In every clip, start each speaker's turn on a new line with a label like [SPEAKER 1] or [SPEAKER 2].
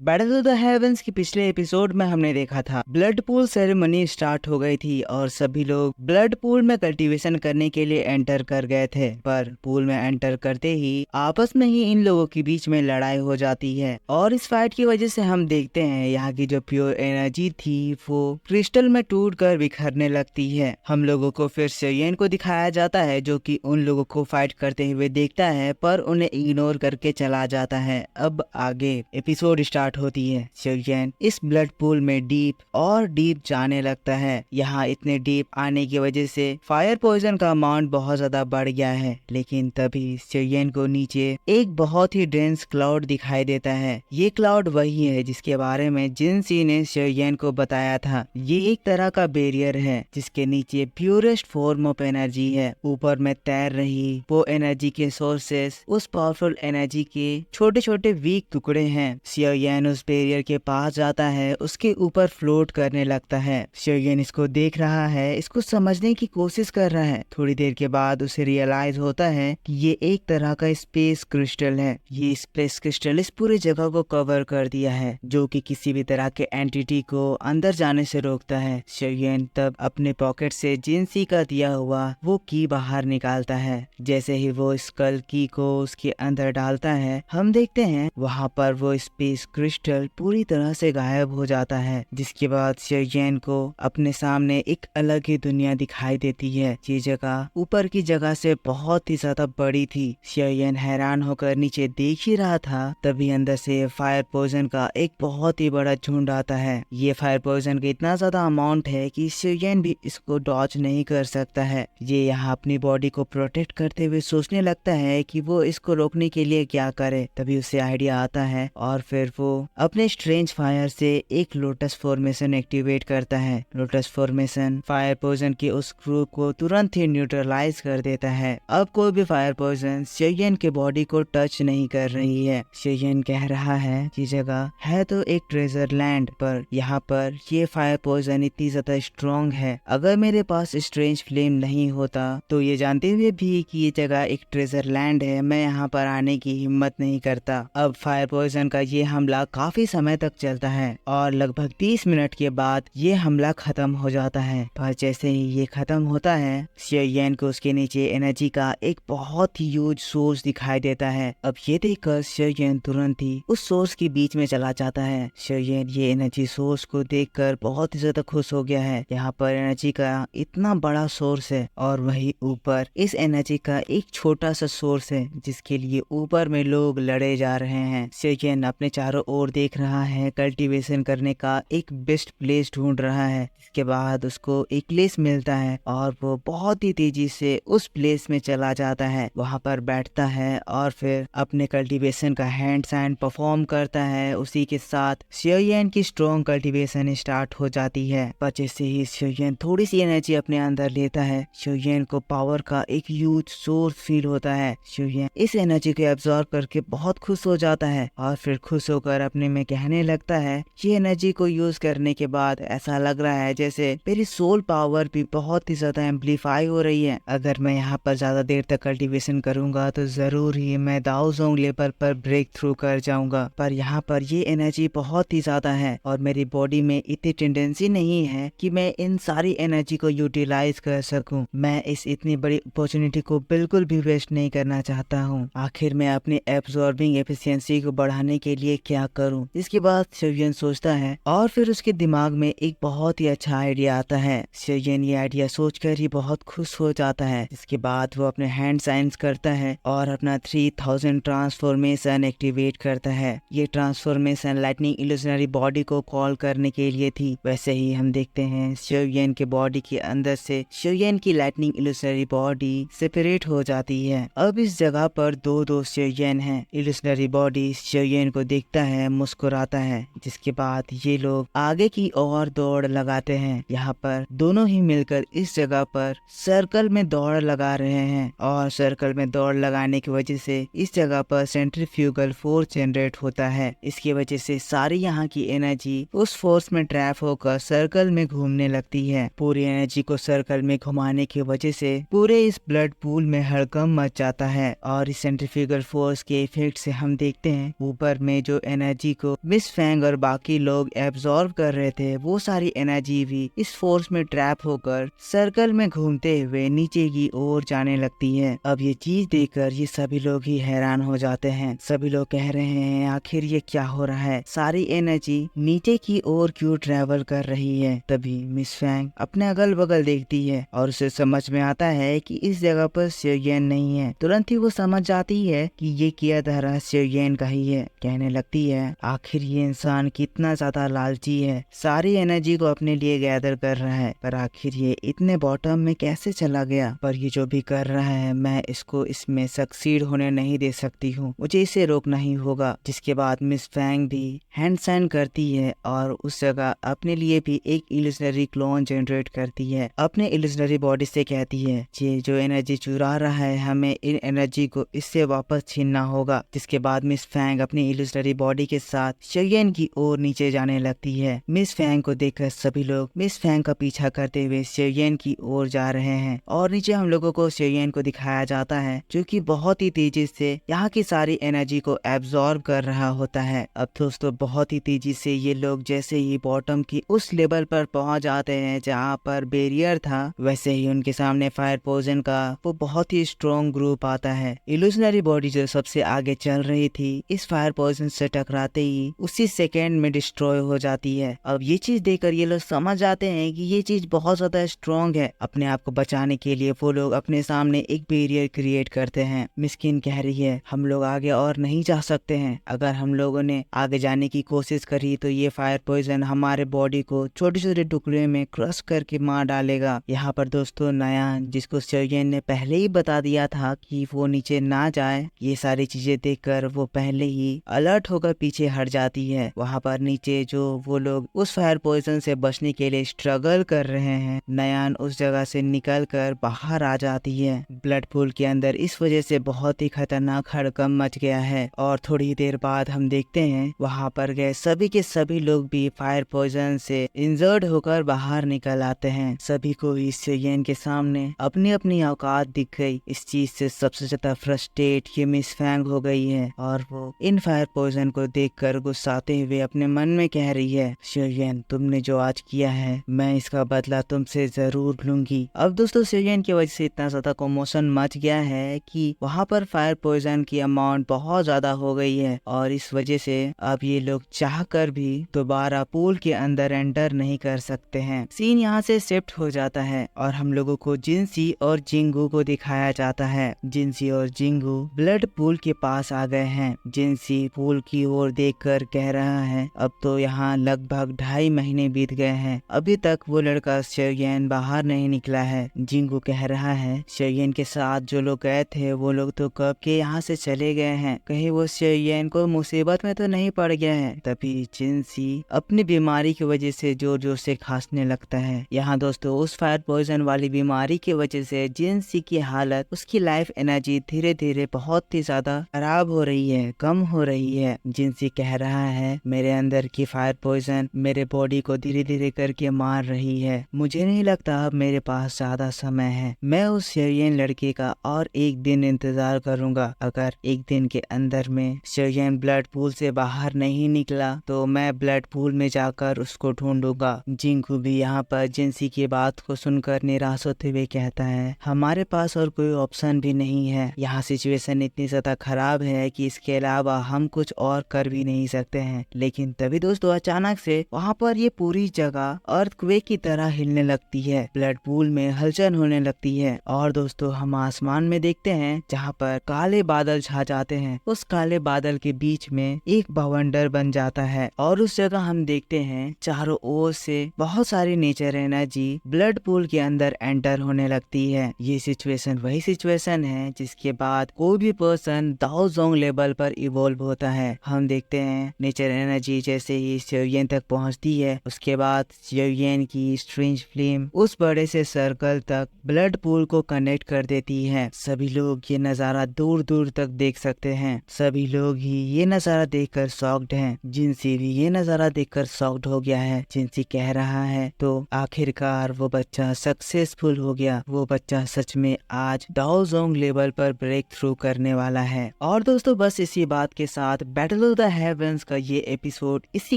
[SPEAKER 1] Battle of the heavens के पिछले episode में हमने देखा था ब्लड पूल सेरेमनी स्टार्ट हो गई थी और सभी लोग ब्लड पूल में कल्टीवेशन करने के लिए एंटर कर गए थे। पर पूल में एंटर करते ही आपस में ही इन लोगों के बीच में लड़ाई हो जाती है और इस फाइट की वजह से हम देखते हैं यहाँ की जो प्योर एनर्जी थी वो क्रिस्टल में टूट कर बिखरने लगती है। हम लोगों को फिर शेयन को दिखाया जाता है जो कि उन लोगों को फाइट करते हुए देखता है पर उन्हें इग्नोर करके चला जाता है। अब आगे एपिसोड स्टार्ट होती है। शेयन इस ब्लड पूल में डीप और डीप जाने लगता है। यहाँ इतने डीप आने की वजह से फायर पॉइजन का अमाउंट बहुत ज्यादा बढ़ गया है। लेकिन तभी शेयन को नीचे एक बहुत ही डेंस क्लाउड दिखाई देता है। ये क्लाउड वही है जिसके बारे में जिनसी ने शेयन को बताया था। ये एक तरह का बैरियर है जिसके नीचे प्योरेस्ट फॉर्म ऑफ एनर्जी है। ऊपर में तैर रही वो एनर्जी के सोर्सेस उस पावरफुल एनर्जी के छोटे छोटे वीक टुकड़े हैं। शेयन उस बैरियर के पास जाता है, उसके ऊपर फ्लोट करने लगता है। शेयन इसको देख रहा है, इसको समझने की कोशिश कर रहा है। थोड़ी देर के बाद उसे रियलाइज होता है कि ये एक तरह का स्पेस क्रिस्टल है। ये स्पेस क्रिस्टल इस पूरी जगह को कवर कर दिया है जो कि किसी भी तरह के एंटिटी को अंदर जाने से रोकता है। शेयन तब अपने पॉकेट से जिनसी का दिया हुआ वो की बाहर निकालता है। जैसे ही वो स्कल की को उसके अंदर डालता है हम देखते हैं वहाँ पर वो स्पेस क्रिस्टल पूरी तरह से गायब हो जाता है। जिसके बाद शेयन को अपने सामने एक अलग ही दुनिया दिखाई देती है। ये जगह ऊपर की जगह से बहुत ही ज्यादा बड़ी थी। शेयन हैरान होकर नीचे देख ही रहा था तभी अंदर से फायर पॉइजन का एक बहुत ही बड़ा झुंड आता है। ये फायर पॉइजन का इतना ज्यादा अमाउंट है कि शेयन भी इसको डॉज नहीं कर सकता है। ये यहाँ अपनी बॉडी को प्रोटेक्ट करते हुए सोचने लगता है कि वो इसको रोकने के लिए क्या करे। तभी उसे आइडिया आता है और फिर वो अपने स्ट्रेंज फायर से एक लोटस फॉर्मेशन एक्टिवेट करता है। लोटस फॉर्मेशन फायर पॉइजन के उस ग्रुप को तुरंत ही न्यूट्रलाइज कर देता है। अब कोई भी फायर पॉइजन शेयन के बॉडी को टच नहीं कर रही है। शेयन कह रहा है कि जगह है तो एक ट्रेजर लैंड पर यहाँ पर ये फायर पॉइजन इतनी ज्यादा स्ट्रॉन्ग है। अगर मेरे पास स्ट्रेंज फ्लेम नहीं होता तो ये जानते हुए भी कि ये जगह एक ट्रेजर लैंड है मैं यहाँ पर आने की हिम्मत नहीं करता। अब फायर पॉइजन का ये हमला काफी समय तक चलता है और लगभग 30 मिनट के बाद ये हमला खत्म हो जाता है। पर जैसे ही ये खत्म होता है शेयन को उसके नीचे एनर्जी का एक बहुत ही ह्यूज सोर्स दिखाई देता है। अब ये देखकर शेयन तुरंत ही उस सोर्स के बीच में चला जाता है। शेयन ये एनर्जी सोर्स को देखकर बहुत ही ज्यादा खुश हो गया है। यहाँ पर एनर्जी का इतना बड़ा सोर्स है और वही ऊपर इस एनर्जी का एक छोटा सा सोर्स है जिसके लिए ऊपर में लोग लड़े जा रहे हैं। शेयन अपने चारों ओर देख रहा है, कल्टीवेशन करने का एक बेस्ट प्लेस ढूंढ रहा है। इसके बाद उसको एक प्लेस मिलता है और वो बहुत ही तेजी से उस प्लेस में चला जाता है। वहाँ पर बैठता है और फिर अपने कल्टीवेशन का हैंड साइन परफॉर्म करता है। उसी के साथ शेयन की स्ट्रॉन्ग कल्टीवेशन स्टार्ट हो जाती है। पर जैसे ही शेयन थोड़ी सी एनर्जी अपने अंदर लेता है शेयन को पावर का एक ह्यूज सोर्स फील होता है। शेयन इस एनर्जी को एब्जॉर्ब करके बहुत खुश हो जाता है और फिर खुश होकर अपने में कहने लगता है ये एनर्जी को यूज करने के बाद ऐसा लग रहा है जैसे मेरी सोल पावर भी बहुत ही ज्यादा एम्पलीफाई हो रही है। अगर मैं यहाँ पर ज्यादा देर तक कल्टीवेशन करूंगा तो जरूर ही मैं दाओ जोंग लेवल पर ब्रेक थ्रू कर जाऊंगा। पर यहाँ पर ये एनर्जी बहुत ही ज्यादा है और मेरी बॉडी में इतनी टेंडेंसी नहीं है कि मैं इन सारी एनर्जी को यूटिलाइज कर सकूं। मैं इस इतनी बड़ी अपॉर्चुनिटी को बिल्कुल भी वेस्ट नहीं करना चाहता हूँ। आखिर मैं अपनी एब्जॉर्बिंग एफिशिएंसी को बढ़ाने के लिए क्या करूं? इसके बाद शेयन सोचता है और फिर उसके दिमाग में एक बहुत ही अच्छा आइडिया आता है। शेयन ये आइडिया सोचकर ही बहुत खुश हो जाता है। इसके बाद वो अपने हैंड साइंस करता है और अपना 3000 ट्रांसफॉर्मेशन एक्टिवेट करता है। ये ट्रांसफॉर्मेशन लाइटनिंग इल्यूजनरी बॉडी को कॉल करने के लिए थी। वैसे ही हम देखते हैं शेयन के बॉडी के अंदर से शेयन की लाइटनिंग इल्यूजनरी बॉडी सेपरेट हो जाती है। अब इस जगह पर दो शेयन हैं। इल्यूजनरी बॉडी शेयन को देखता है, मुस्कुराता है। जिसके बाद ये लोग आगे की ओर दौड़ लगाते हैं। यहाँ पर दोनों ही मिलकर इस जगह पर सर्कल में दौड़ लगा रहे हैं और सर्कल में दौड़ लगाने की वजह से इस जगह पर सेंट्रीफ्यूगल फोर्स जनरेट होता है। इसकी वजह से सारी यहाँ की एनर्जी उस फोर्स में ट्रैप होकर सर्कल में घूमने लगती है। पूरी एनर्जी को सर्कल में घुमाने की वजह से पूरे इस ब्लड पूल में हड़कंप मच जाता है और इस सेंट्रीफ्यूगल फोर्स के इफेक्ट से हम देखते हैं ऊपर में जो एनर्जी एनर्जी को मिस फैंग और बाकी लोग एब्जॉर्ब कर रहे थे, वो सारी एनर्जी भी इस फोर्स में ट्रैप होकर सर्कल में घूमते हुए नीचे की ओर जाने लगती है। अब ये चीज देखकर ये सभी लोग ही हैरान हो जाते हैं। सभी लोग कह रहे हैं आखिर ये क्या हो रहा है, सारी एनर्जी नीचे की ओर क्यों ट्रेवल कर रही है। तभी मिस फैंग अपने अगल बगल देखती है और उसे समझ में आता है कि इस जगह पर सेयोयन नहीं है। तुरंत ही वो समझ जाती है कि ये किया धरा सेयोयन का ही है। कहने लगती है आखिर ये इंसान कितना ज्यादा लालची है, सारी एनर्जी को अपने लिए गैदर कर रहा है, पर आखिर ये इतने बॉटम में कैसे चला गया। पर ये जो भी कर रहा है मैं इसको इसमें सक्सीड होने नहीं दे सकती हूँ, मुझे इसे रोकना ही होगा। जिसके बाद मिस फैंग भी हैंड साइन करती है और उस जगह अपने लिए भी एक इल्यूजनरी क्लोन जनरेट करती है। अपने इल्यूजनरी बॉडी से कहती है ये जो एनर्जी चुरा रहा है हमें इन एनर्जी को इससे वापस छीनना होगा। जिसके बाद मिस फैंग अपनी इल्यूजनरी बॉडी के साथ सेयोयन की ओर नीचे जाने लगती है। मिस फैंग को देखकर सभी लोग मिस फैंग का पीछा करते हुए सेयोयन की ओर जा रहे हैं और नीचे हम लोगों को सेयोयन को दिखाया जाता है जो कि बहुत ही तेजी से यहाँ की सारी एनर्जी को एब्जॉर्ब कर रहा होता है। अब दोस्तों बहुत ही तेजी से ये लोग जैसे ही बॉटम की उस लेवल पर पहुंच जाते हैं जहाँ पर बैरियर था, वैसे ही उनके सामने फायर पोइजन का वो बहुत ही स्ट्रॉन्ग ग्रुप आता है। इल्यूजनरी बॉडी जो सबसे आगे चल रही थी इस फायर पोइजन से टकराते ही उसी सेकेंड में डिस्ट्रॉय हो जाती है। अब ये चीज देखकर ये लोग समझ जाते हैं कि ये चीज बहुत ज्यादा स्ट्रॉन्ग है। अपने आप को बचाने के लिए वो लोग अपने सामने एक बैरियर क्रिएट करते हैं। मिस्किन कह रही है हम लोग आगे और नहीं जा सकते हैं, अगर हम लोगों ने आगे जाने की कोशिश करी तो ये फायर पॉइजन हमारे बॉडी को छोटे छोटे टुकड़े में क्रश करके मार डालेगा। यहाँ पर दोस्तों नयान जिसको सेयोयन ने पहले ही बता दिया था कि वो नीचे ना जाए, ये सारी चीजें देखकर वो पहले ही अलर्ट होकर पीछे हट जाती है। वहाँ पर नीचे जो वो लोग उस फायर पॉइजन से बचने के लिए स्ट्रगल कर रहे हैं, नयान उस जगह से निकल कर बाहर आ जाती है। ब्लड पूल के अंदर इस वजह से बहुत ही खतरनाक हड़कंप मच गया है और थोड़ी देर बाद हम देखते हैं वहाँ पर गए सभी के सभी लोग भी फायर पॉइजन से इंजर्ड होकर बाहर निकल आते हैं। सभी को इस सेयोयन के सामने अपनी अपनी औकात दिख गई। इस चीज से सबसे ज्यादा फ्रस्ट्रेट ये मिस फैंग हो गई है और वो इन फायर पॉइजन को देखकर गुस्साते हुए अपने मन में कह रही है सेयोयन तुमने जो आज किया है मैं इसका बदला तुमसे जरूर लूंगी। अब दोस्तों सेयोयन की वजह से इतना ज्यादा कॉमोशन मच गया है कि वहाँ पर फायर पॉइजन की अमाउंट बहुत ज्यादा हो गई है और इस वजह से अब ये लोग चाहकर भी दोबारा पूल के अंदर एंटर नहीं कर सकते हैं। सीन यहाँ से शिफ्ट हो जाता है और हम लोगों को जिनसी और जिंगू को दिखाया जाता है। जिनसी और जिंगू ब्लड पूल के पास आ गए हैं। जिनसी पूल की ओर देखकर कह रहा है अब तो यहाँ लगभग 2.5 महीने बीत गए हैं, अभी तक वो लड़का सेयोयन बाहर नहीं निकला है। जिंगू कह रहा है सेयोयन के साथ जो लोग गए थे वो लोग तो कब के यहाँ से चले गए हैं, कहीं वो सेयोयन को मुसीबत में तो नहीं पड़ गया है। तभी जिनसी अपनी बीमारी की वजह से जोर जोर से खांसने लगता है। यहाँ दोस्तों उस फायर पॉइजन वाली बीमारी की वजह से जिनसी की हालत, उसकी लाइफ एनर्जी धीरे धीरे बहुत ही ज्यादा खराब हो रही है, कम हो रही है। जिनसी कह रहा है मेरे अंदर की फायर पॉइजन मेरे बॉडी को धीरे धीरे करके मार रही है, मुझे नहीं लगता अब मेरे पास ज्यादा समय है। मैं उस सेयोयन लड़के का और एक दिन इंतजार करूंगा, अगर एक दिन के अंदर में सेयोयन ब्लड पूल से बाहर नहीं निकला तो मैं ब्लड पूल में जाकर उसको ढूंढूंगा। जिंगू भी यहाँ पर जिनसी की बात को सुनकर निराश होते हुए कहता है हमारे पास और कोई ऑप्शन भी नहीं है, यहाँ सिचुएशन इतनी ज्यादा खराब है कि इसके अलावा हम कुछ और कर भी नहीं सकते हैं। लेकिन तभी दोस्तों अचानक से वहाँ पर ये पूरी जगह अर्थक्वेक की तरह हिलने लगती है, ब्लड पूल में हलचल होने लगती है और दोस्तों हम आसमान में देखते हैं जहाँ पर काले बादल छा जाते हैं। उस काले बादल के बीच में एक बवंडर बन जाता है और उस जगह हम देखते हैं चारों ओर से बहुत सारी नेचर एनर्जी ब्लड पूल के अंदर एंटर होने लगती है। ये सिचुएशन वही सिचुएशन है जिसके बाद कोई भी पर्सन दाओ जोंग लेवल पर इवॉल्व होता है। हम देखते हैं नेचर एनर्जी जैसे ही सेयोयन तक पहुंचती है, उसके बाद सेयोयन की स्ट्रेंज फ्लेम उस बड़े से सर्कल तक ब्लड पूल को कनेक्ट कर देती है। सभी लोग ये नजारा दूर दूर तक देख सकते हैं। सभी लोग ही ये नजारा देखकर शॉक्ड हैं। जिनसी भी ये नजारा देखकर शॉक्ड हो गया है। जिनसी कह रहा है तो आखिरकार वो बच्चा सक्सेसफुल हो गया, वो बच्चा सच में आज दाओ जोंग लेवल पर ब्रेक थ्रू करने वाला है। और दोस्तों बस इसी बात के साथ बैटल टू द हेवंस का ये एपिसोड इसी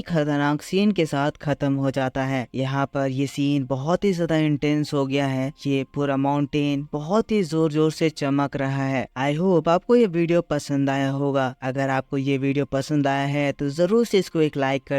[SPEAKER 1] खतरनाक सीन के साथ खत्म हो जाता है। यहाँ पर ये सीन बहुत ही ज्यादा इंटेंस हो गया है। ये पूरा माउंटेन बहुत ही जोर जोर से चमक रहा है। आई होप आपको ये वीडियो पसंद आया होगा। अगर आपको ये वीडियो पसंद आया है तो जरूर से इसको एक लाइक कर